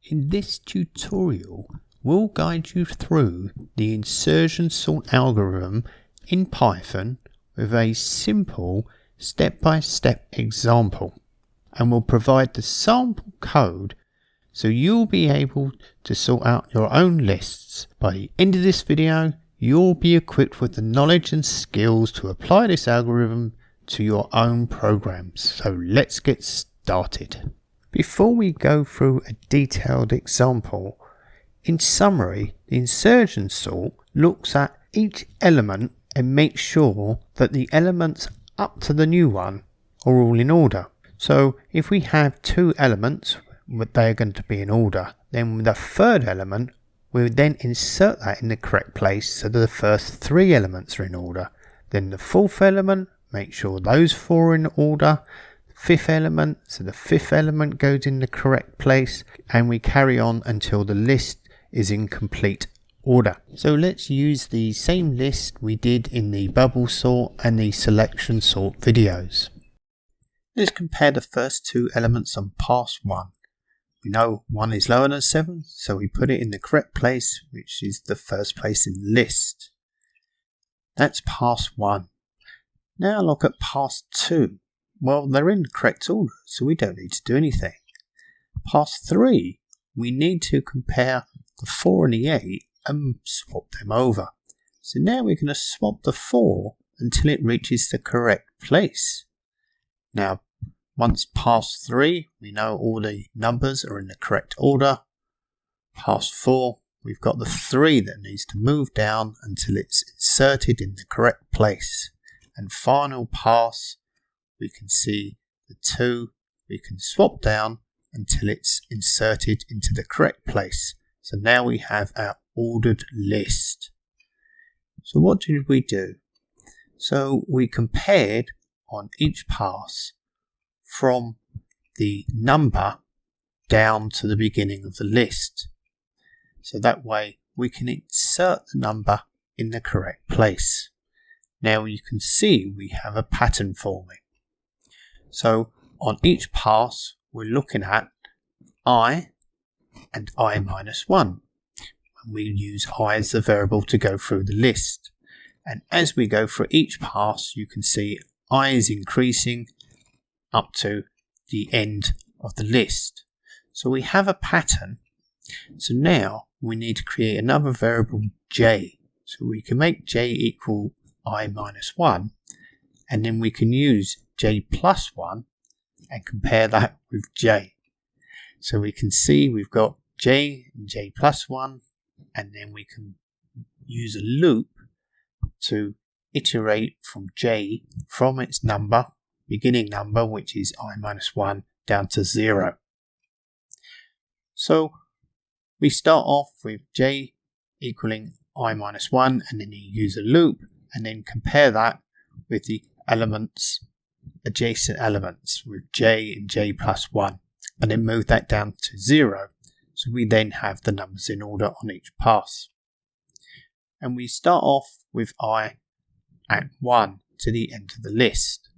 In this tutorial, we'll guide you through the insertion sort algorithm in Python with a simple step-by-step example, and we'll provide the sample code so you'll be able to sort out your own lists. By the end of this video, you'll be equipped with the knowledge and skills to apply this algorithm to your own programs. So let's get started. Before we go through a detailed example, in summary, the insertion sort looks at each element and makes sure that the elements up to the new one are all in order. So if we have two elements, they're going to be in order. Then the third element, we'll then insert that in the correct place so that the first three elements are in order. Then the fourth element, make sure those four are in order. Fifth element, so the fifth element goes in the correct place, and we carry on until the list is in complete order. So let's use the same list we did in the bubble sort and the selection sort videos. Let's compare the first two elements on pass 1. We know 1 is lower than 7, so we put it in the correct place, which is the first place in the list. That's pass 1. Now look at pass 2. Well, they're in the correct order, so we don't need to do anything. Pass 3, we need to compare the 4 and the 8 and swap them over. So now we're going to swap the 4 until it reaches the correct place. Now, once past 3, we know all the numbers are in the correct order. Past 4, we've got the 3 that needs to move down until it's inserted in the correct place. And final pass, we can see the 2, we can swap down until it's inserted into the correct place. So now we have our ordered list. So what did we do? So we compared on each pass from the number down to the beginning of the list. So that way we can insert the number in the correct place. Now you can see we have a pattern forming. So on each pass we're looking at I and I minus 1. And we use I as the variable to go through the list. And as we go through each pass, you can see I is increasing up to the end of the list. So we have a pattern. So now we need to create another variable j. So we can make j equal I minus 1. And then we can use j plus 1 and compare that with j. So we can see we've got j and j plus 1, and then we can use a loop to iterate from j from its number, beginning number, which is I minus 1, down to 0. So we start off with j equaling I minus 1, and then you use a loop and then compare that with the elements, adjacent elements, with j and j plus 1, and then move that down to 0. So we then have the numbers in order on each pass. And we start off with I at 1 to the end of the list.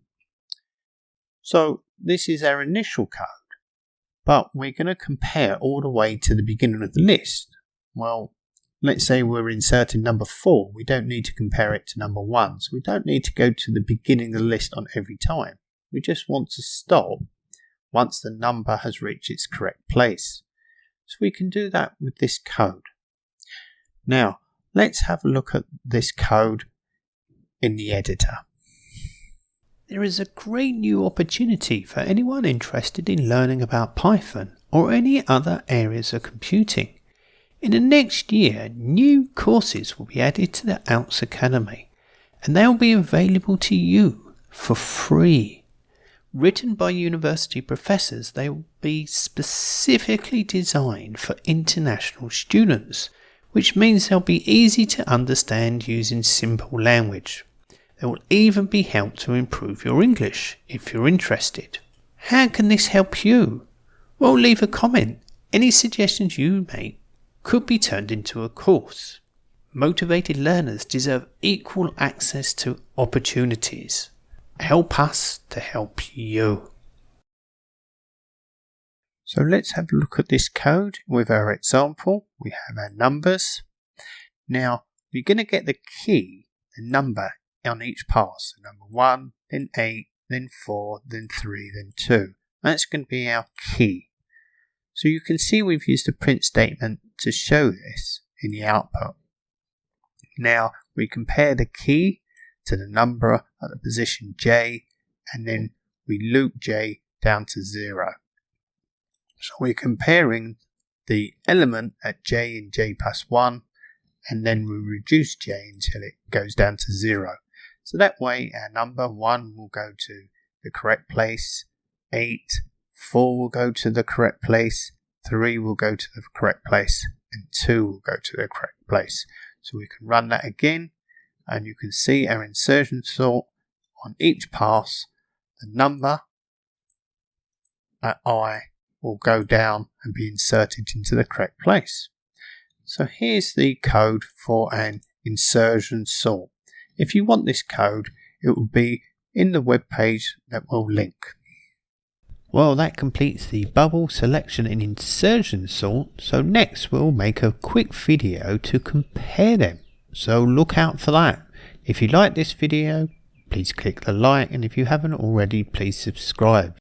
So this is our initial code, but we're going to compare all the way to the beginning of the list. Well, let's say we're inserting number 4. We don't need to compare it to number 1, so we don't need to go to the beginning of the list on every time. We just want to stop once the number has reached its correct place. So we can do that with this code. Now, let's have a look at this code in the editor. There is a great new opportunity for anyone interested in learning about Python or any other areas of computing. In the next year, new courses will be added to the Alps Academy, and they will be available to you for free. Written by university professors, they will be specifically designed for international students, which means they'll be easy to understand using simple language. They will even be helped to improve your English if you're interested. How can this help you? Well, leave a comment. Any suggestions you make could be turned into a course. Motivated learners deserve equal access to opportunities. Help us to help you. So let's have a look at this code with our example. We have our numbers. Now we're going to get the key, the number on each pass. So number 1, then 8, then 4, then 3, then 2. That's going to be our key. So you can see we've used the print statement to show this in the output. Now we compare the key to the number at the position J, and then we loop J down to 0. So we're comparing the element at J and J plus 1, and then we reduce J until it goes down to 0. So that way our number 1 will go to the correct place, 8, 4 will go to the correct place, 3 will go to the correct place, and 2 will go to the correct place. So we can run that again, and you can see our insertion sort on each pass. The number at I will go down and be inserted into the correct place. So here's the code for an insertion sort. If you want this code, it will be in the web page that we'll link. Well, that completes the bubble selection and insertion sort. So next we'll make a quick video to compare them. So look out for that. If you like this video, please click the like, and if you haven't already, please subscribe.